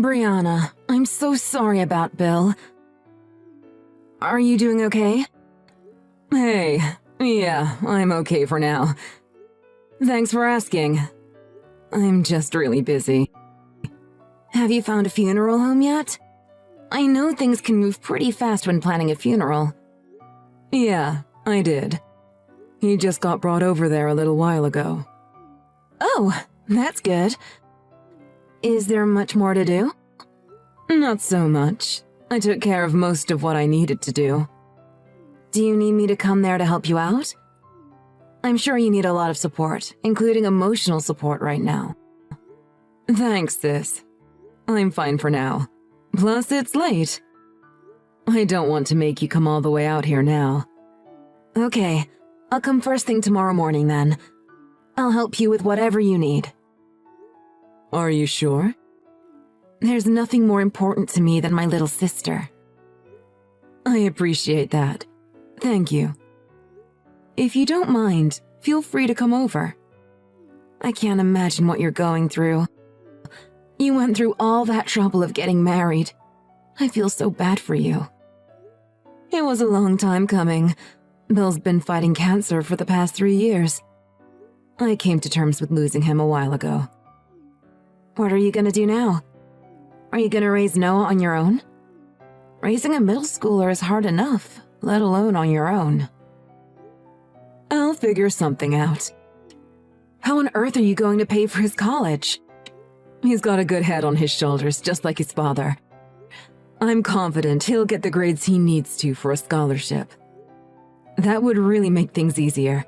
Brianna, I'm so sorry about Bill. Are you doing okay? Hey, yeah, I'm okay for now. Thanks for asking. I'm just really busy. Have you found a funeral home yet? I know things can move pretty fast when planning a funeral. Yeah, I did. He just got brought over there a little while ago. Oh, that's good. Is there much more to do? Not so much. I took care of most of what I needed to do. Do you need me to come there to help you out? I'm sure you need a lot of support, including emotional support right now. Thanks, sis. I'm fine for now. Plus, it's late. I don't want to make you come all the way out here now. Okay, I'll come first thing tomorrow morning then. I'll help you with whatever you need. Are you sure? There's nothing more important to me than my little sister. I appreciate that. Thank you. If you don't mind, feel free to come over. I can't imagine what you're going through. You went through all that trouble of getting married. I feel so bad for you. It was a long time coming. Bill's been fighting cancer for the past 3 years. I came to terms with losing him a while ago. What are you gonna do now? Are you gonna raise Noah on your own? Raising a middle schooler is hard enough, let alone on your own. I'll figure something out. How on earth are you going to pay for his college? He's got a good head on his shoulders, just like his father. I'm confident he'll get the grades he needs to for a scholarship. That would really make things easier.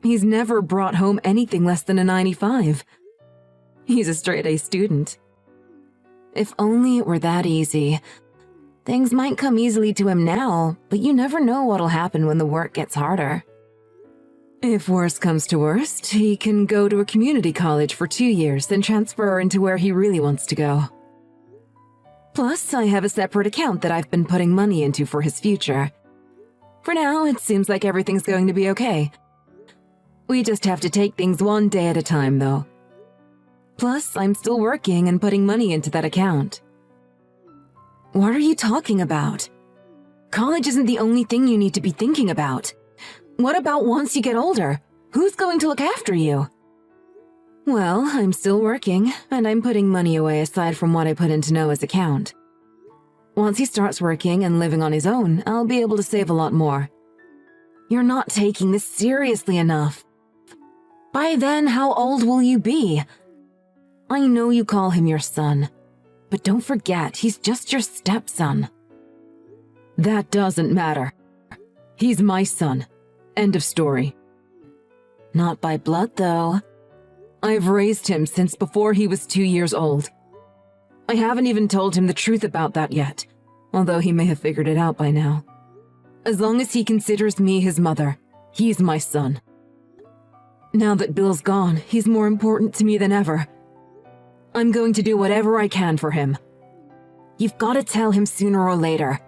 He's never brought home anything less than a 95. He's a straight-A student. If only it were that easy. Things might come easily to him now, but you never know what'll happen when the work gets harder. If worst comes to worst, he can go to a community college for 2 years, then transfer into where he really wants to go. Plus, I have a separate account that I've been putting money into for his future. For now, it seems like everything's going to be okay. We just have to take things one day at a time, though. Plus, I'm still working and putting money into that account. What are you talking about? College isn't the only thing you need to be thinking about. What about once you get older? Who's going to look after you? Well, I'm still working, and I'm putting money away aside from what I put into Noah's account. Once he starts working and living on his own, I'll be able to save a lot more. You're not taking this seriously enough. By then, how old will you be? I know you call him your son, but don't forget, he's just your stepson. That doesn't matter. He's my son. End of story. Not by blood, though. I've raised him since before he was 2 years old. I haven't even told him the truth about that yet, although he may have figured it out by now. As long as he considers me his mother, he's my son. Now that Bill's gone, he's more important to me than ever. I'm going to do whatever I can for him. You've got to tell him sooner or later.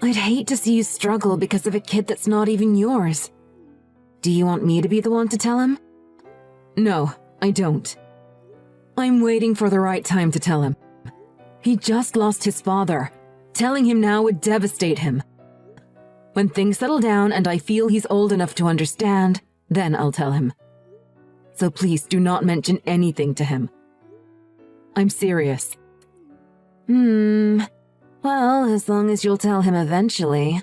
I'd hate to see you struggle because of a kid that's not even yours. Do you want me to be the one to tell him? No, I don't. I'm waiting for the right time to tell him. He just lost his father. Telling him now would devastate him. When things settle down and I feel he's old enough to understand, then I'll tell him. So please do not mention anything to him. I'm serious. Well, as long as you'll tell him eventually.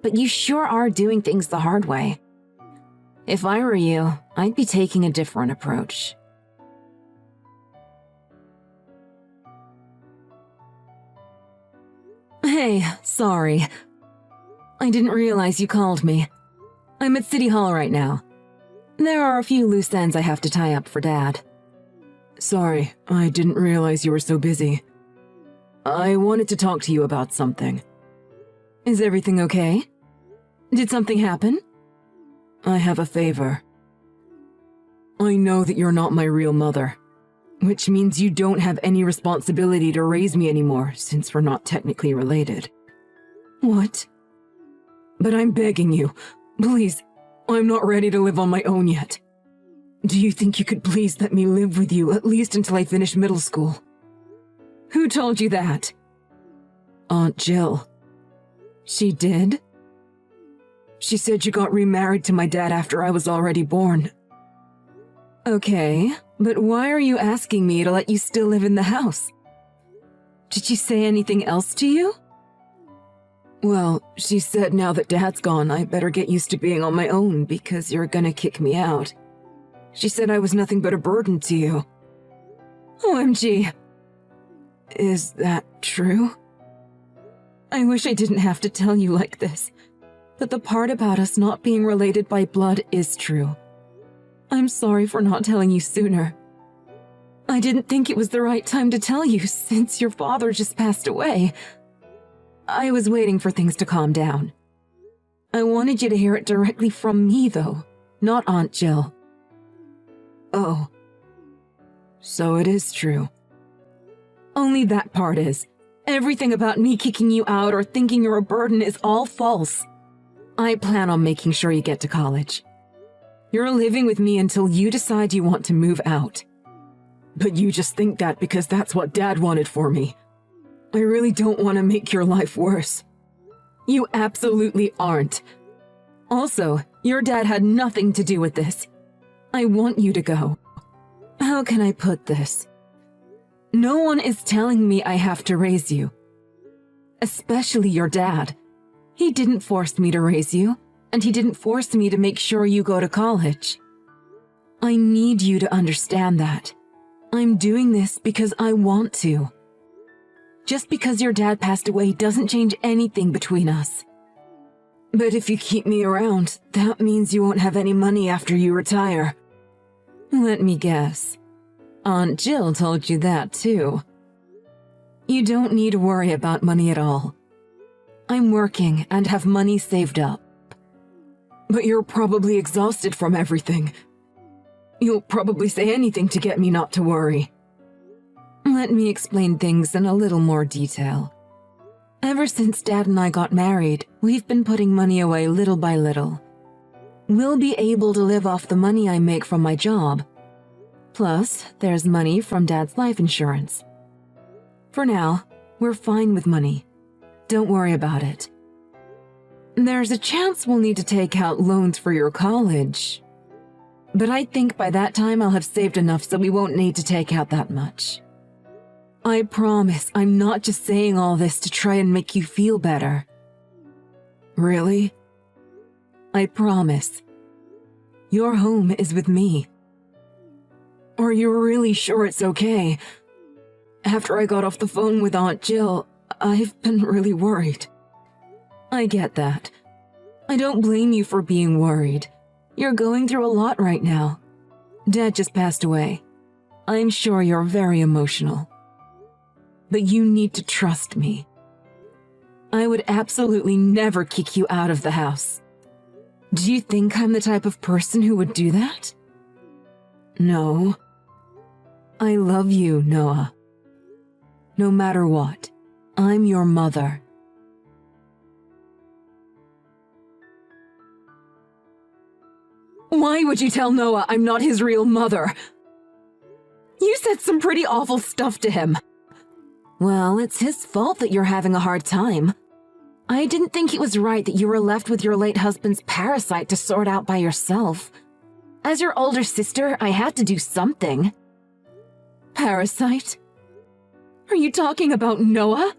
But you sure are doing things the hard way. If I were you, I'd be taking a different approach. Hey, sorry. I didn't realize you called me. I'm at City Hall right now. There are a few loose ends I have to tie up for Dad. Sorry, I didn't realize you were so busy. I wanted to talk to you about something. Is everything okay? Did something happen? I have a favor. I know that you're not my real mother, which means you don't have any responsibility to raise me anymore since we're not technically related. What? But I'm begging you, please, I'm not ready to live on my own yet. Do you think you could please let me live with you at least until I finish middle school? Who told you that? Aunt Jill. She did? She said you got remarried to my dad after I was already born. Okay, but why are you asking me to let you still live in the house? Did she say anything else to you? Well, she said now that Dad's gone, I better get used to being on my own because you're gonna kick me out. She said I was nothing but a burden to you. OMG. Is that true? I wish I didn't have to tell you like this, but the part about us not being related by blood is true. I'm sorry for not telling you sooner. I didn't think it was the right time to tell you since your father just passed away. I was waiting for things to calm down. I wanted you to hear it directly from me, though, not Aunt Jill. Oh. So it is true. Only that part is. Everything about me kicking you out or thinking you're a burden is all false. I plan on making sure you get to college. You're living with me until you decide you want to move out. But you just think that because that's what Dad wanted for me. I really don't want to make your life worse. You absolutely aren't. Also, your dad had nothing to do with this. I want you to go. How can I put this? No one is telling me I have to raise you. Especially your dad. He didn't force me to raise you, and he didn't force me to make sure you go to college. I need you to understand that. I'm doing this because I want to. Just because your dad passed away doesn't change anything between us. But if you keep me around, that means you won't have any money after you retire. Let me guess. Aunt Jill told you that too. You don't need to worry about money at all. I'm working and have money saved up. But you're probably exhausted from everything. You'll probably say anything to get me not to worry. Let me explain things in a little more detail. Ever since Dad and I got married, we've been putting money away little by little. We'll be able to live off the money I make from my job. Plus, there's money from Dad's life insurance. For now, we're fine with money. Don't worry about it. There's a chance we'll need to take out loans for your college. But I think by that time I'll have saved enough so we won't need to take out that much. I promise I'm not just saying all this to try and make you feel better. Really? I promise. Your home is with me. Are you really sure it's okay? After I got off the phone with Aunt Jill, I've been really worried. I get that. I don't blame you for being worried. You're going through a lot right now. Dad just passed away. I'm sure you're very emotional. But you need to trust me. I would absolutely never kick you out of the house. Do you think I'm the type of person who would do that? No. I love you, Noah. No matter what, I'm your mother. Why would you tell Noah I'm not his real mother? You said some pretty awful stuff to him. Well, it's his fault that you're having a hard time. I didn't think it was right that you were left with your late husband's parasite to sort out by yourself. As your older sister, I had to do something. Parasite? Are you talking about Noah?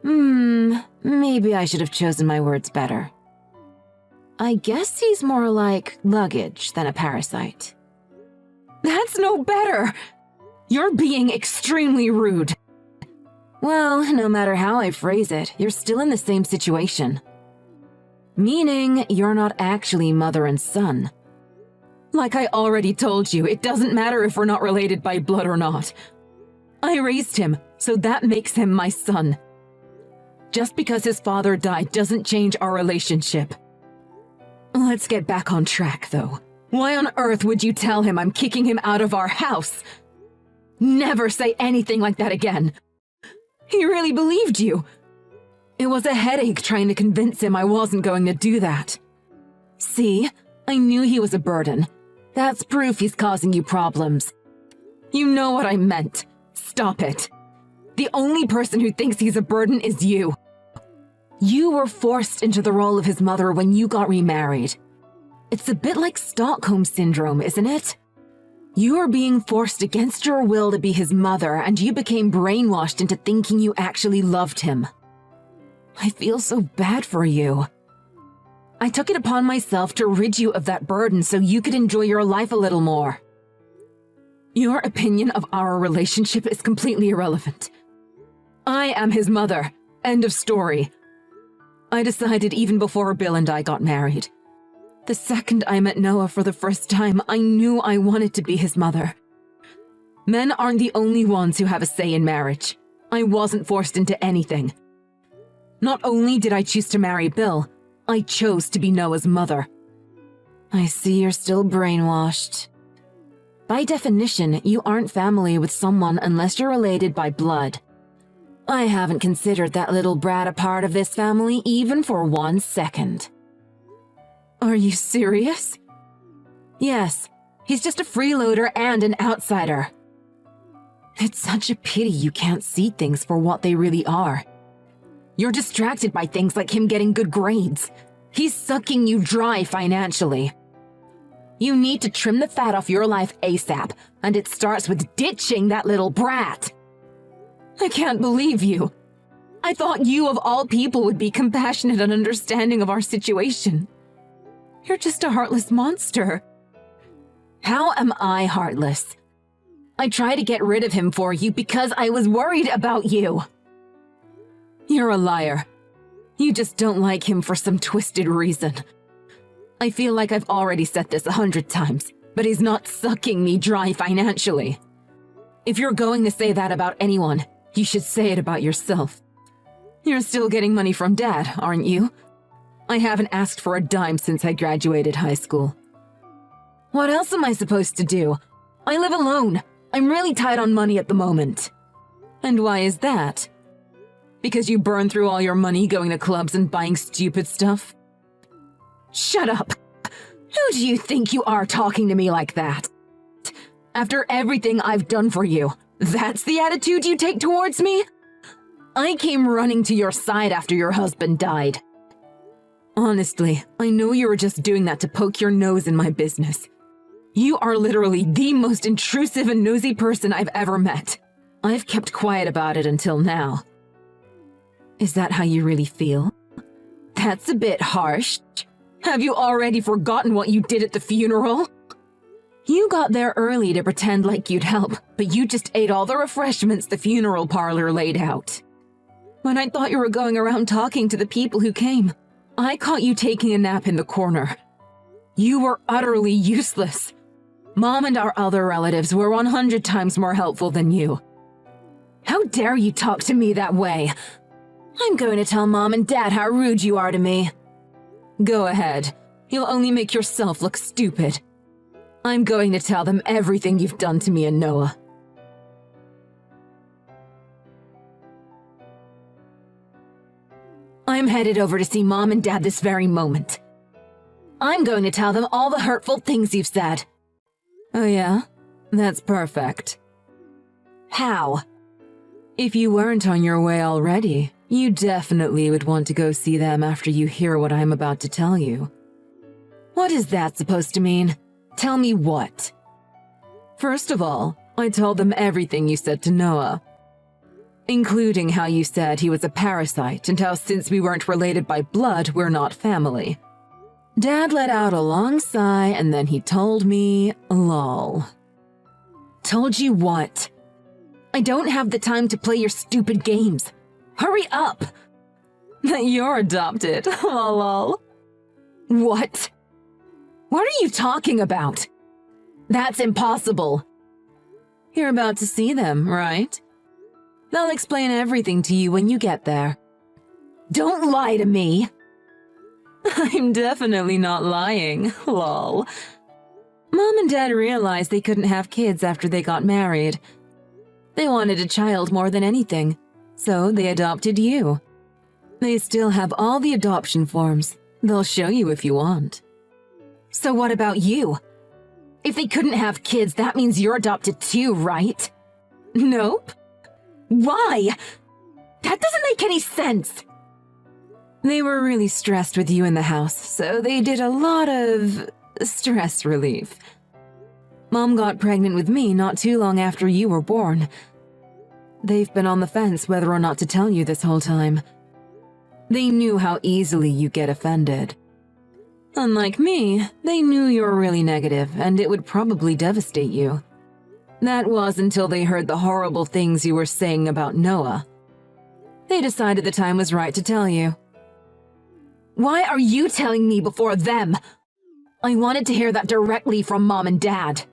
Maybe I should have chosen my words better. I guess he's more like luggage than a parasite. That's no better! You're being extremely rude. Well, no matter how I phrase it, you're still in the same situation. Meaning, you're not actually mother and son. Like I already told you, it doesn't matter if we're not related by blood or not. I raised him, so that makes him my son. Just because his father died doesn't change our relationship. Let's get back on track, though. Why on earth would you tell him I'm kicking him out of our house? Never say anything like that again. He really believed you. It was a headache trying to convince him I wasn't going to do that. See, I knew he was a burden. That's proof he's causing you problems. You know what I meant. Stop it. The only person who thinks he's a burden is you. You were forced into the role of his mother when you got remarried. It's a bit like Stockholm Syndrome, isn't it? You were being forced against your will to be his mother, and you became brainwashed into thinking you actually loved him. I feel so bad for you. I took it upon myself to rid you of that burden so you could enjoy your life a little more. Your opinion of our relationship is completely irrelevant. I am his mother. End of story. I decided even before Bill and I got married. The second I met Noah for the first time, I knew I wanted to be his mother. Men aren't the only ones who have a say in marriage. I wasn't forced into anything. Not only did I choose to marry Bill, I chose to be Noah's mother. I see you're still brainwashed. By definition, you aren't family with someone unless you're related by blood. I haven't considered that little brat a part of this family even for 1 second. Are you serious? Yes, he's just a freeloader and an outsider. It's such a pity you can't see things for what they really are. You're distracted by things like him getting good grades. He's sucking you dry financially. You need to trim the fat off your life ASAP, and it starts with ditching that little brat. I can't believe you. I thought you of all people would be compassionate and understanding of our situation. You're just a heartless monster. How am I heartless? I tried to get rid of him for you because I was worried about you. You're a liar. You just don't like him for some twisted reason. I feel like I've already said this 100 times, but he's not sucking me dry financially. If you're going to say that about anyone, you should say it about yourself. You're still getting money from Dad, aren't you? I haven't asked for a dime since I graduated high school. What else am I supposed to do? I live alone. I'm really tight on money at the moment. And why is that? Because you burn through all your money going to clubs and buying stupid stuff? Shut up! Who do you think you are talking to me like that? After everything I've done for you, that's the attitude you take towards me? I came running to your side after your husband died. Honestly, I know you were just doing that to poke your nose in my business. You are literally the most intrusive and nosy person I've ever met. I've kept quiet about it until now. Is that how you really feel? That's a bit harsh. Have you already forgotten what you did at the funeral? You got there early to pretend like you'd help, but you just ate all the refreshments the funeral parlor laid out. When I thought you were going around talking to the people who came, I caught you taking a nap in the corner. You were utterly useless. Mom and our other relatives were 100 times more helpful than you. How dare you talk to me that way? I'm going to tell Mom and Dad how rude you are to me. Go ahead. You'll only make yourself look stupid. I'm going to tell them everything you've done to me and Noah. I'm headed over to see Mom and Dad this very moment. I'm going to tell them all the hurtful things you've said. Oh yeah? That's perfect. How? If you weren't on your way already, you definitely would want to go see them after you hear what I'm about to tell you. What is that supposed to mean? Tell me what? First of all, I told them everything you said to Noah, including how you said he was a parasite and how since we weren't related by blood, we're not family. Dad let out a long sigh and then he told me, lol. Told you what? I don't have the time to play your stupid games. Hurry up! That you're adopted, lol. What? What are you talking about? That's impossible. You're about to see them, right? They'll explain everything to you when you get there. Don't lie to me! I'm definitely not lying, lol. Mom and Dad realized they couldn't have kids after they got married. They wanted a child more than anything, so they adopted you. They still have all the adoption forms. They'll show you if you want. So what about you? If they couldn't have kids, that means you're adopted too, right? Nope. Why? That doesn't make any sense. They were really stressed with you in the house, so they did a lot of stress relief. Mom got pregnant with me not too long after you were born. They've been on the fence whether or not to tell you this whole time. They knew how easily you get offended. Unlike me, they knew you were really negative and it would probably devastate you. That was until they heard the horrible things you were saying about Noah. They decided the time was right to tell you. Why are you telling me before them? I wanted to hear that directly from Mom and Dad.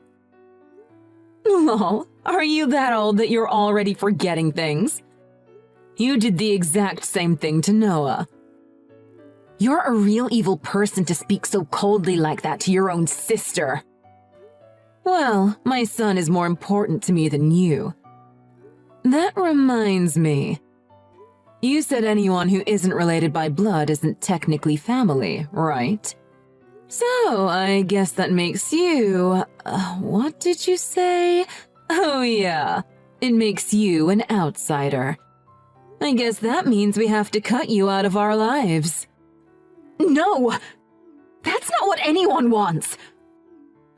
Lol, are you that old that you're already forgetting things? You did the exact same thing to Noah. You're a real evil person to speak so coldly like that to your own sister. Well, my son is more important to me than you. That reminds me. You said anyone who isn't related by blood isn't technically family, right? So, I guess that makes you… what did you say? Oh yeah, it makes you an outsider. I guess that means we have to cut you out of our lives. No! That's not what anyone wants!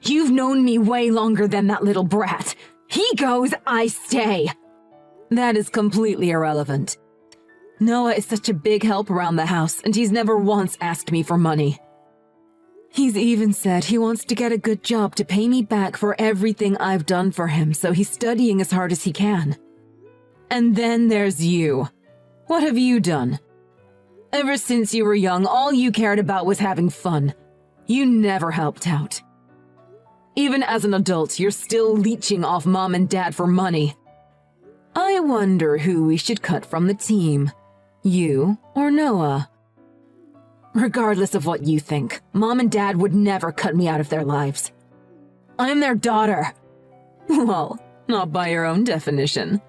You've known me way longer than that little brat. He goes, I stay. That is completely irrelevant. Noah is such a big help around the house, and he's never once asked me for money. He's even said he wants to get a good job to pay me back for everything I've done for him, so he's studying as hard as he can. And then there's you. What have you done? Ever since you were young, all you cared about was having fun. You never helped out. Even as an adult, you're still leeching off Mom and Dad for money. I wonder who we should cut from the team. You or Noah? Regardless of what you think, Mom and Dad would never cut me out of their lives. I'm their daughter. Well, not by your own definition.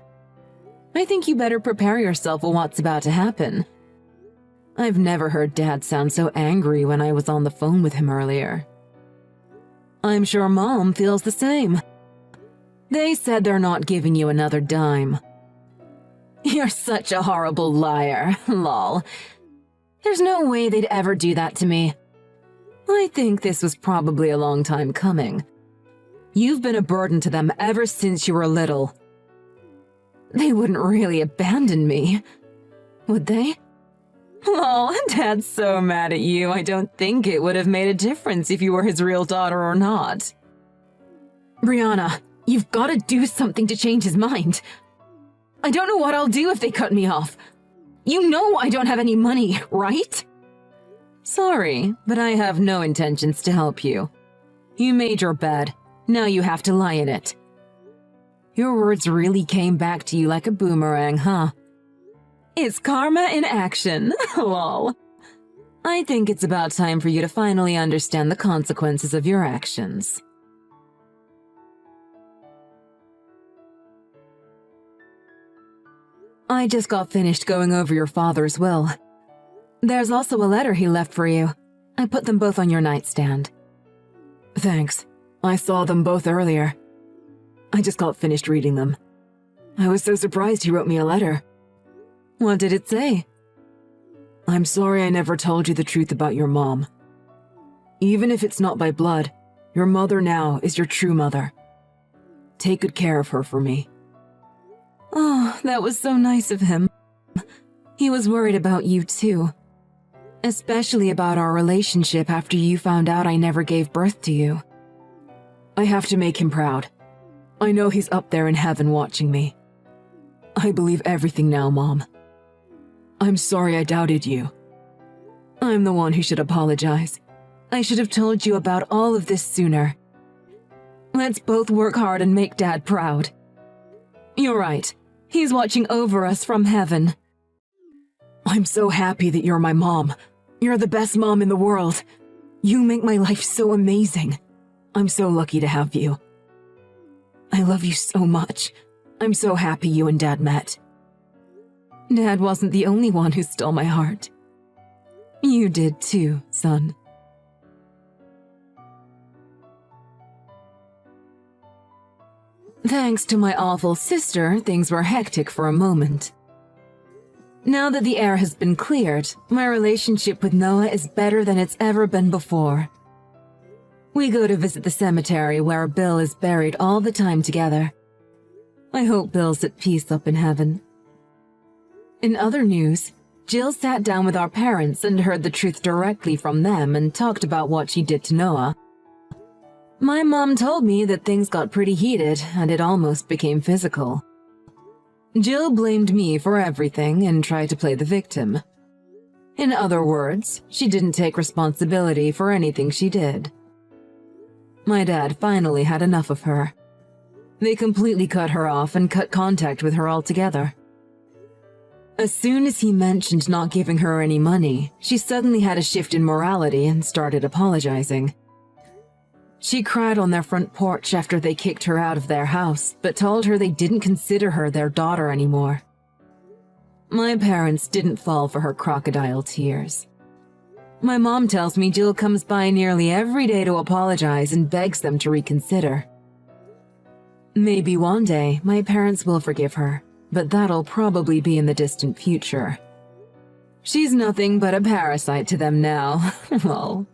I think you better prepare yourself for what's about to happen. I've never heard Dad sound so angry when I was on the phone with him earlier. I'm sure Mom feels the same. They said they're not giving you another dime. You're such a horrible liar, lol. There's no way they'd ever do that to me. I think this was probably a long time coming. You've been a burden to them ever since you were little. They wouldn't really abandon me, would they? Lol, Dad's so mad at you, I don't think it would have made a difference if you were his real daughter or not. Brianna, you've got to do something to change his mind. I don't know what I'll do if they cut me off. You know I don't have any money, right? Sorry, but I have no intentions to help you. You made your bed. Now you have to lie in it. Your words really came back to you like a boomerang, huh? It's karma in action, lol. I think it's about time for you to finally understand the consequences of your actions. I just got finished going over your father's will. There's also a letter he left for you. I put them both on your nightstand. Thanks. I saw them both earlier. I just got finished reading them. I was so surprised he wrote me a letter. What did it say? I'm sorry I never told you the truth about your mom. Even if it's not by blood, your mother now is your true mother. Take good care of her for me. Oh, that was so nice of him. He was worried about you too. Especially about our relationship after you found out I never gave birth to you. I have to make him proud. I know he's up there in heaven watching me. I believe everything now, Mom. I'm sorry I doubted you. I'm the one who should apologize. I should have told you about all of this sooner. Let's both work hard and make Dad proud. You're right. He's watching over us from heaven. I'm so happy that you're my mom. You're the best mom in the world. You make my life so amazing. I'm so lucky to have you. I love you so much. I'm so happy you and Dad met. Dad wasn't the only one who stole my heart. You did too, son. Thanks to my awful sister, things were hectic for a moment. Now that the air has been cleared, my relationship with Noah is better than it's ever been before. We go to visit the cemetery where Bill is buried all the time together. I hope Bill's at peace up in heaven. In other news, Jill sat down with our parents and heard the truth directly from them and talked about what she did to Noah. My mom told me that things got pretty heated and it almost became physical. Jill blamed me for everything and tried to play the victim. In other words, she didn't take responsibility for anything she did. My dad finally had enough of her. They completely cut her off and cut contact with her altogether. As soon as he mentioned not giving her any money, she suddenly had a shift in morality and started apologizing. She cried on their front porch after they kicked her out of their house, but told her they didn't consider her their daughter anymore. My parents didn't fall for her crocodile tears. My mom tells me Jill comes by nearly every day to apologize and begs them to reconsider. Maybe one day my parents will forgive her, but that'll probably be in the distant future. She's nothing but a parasite to them now. Lol.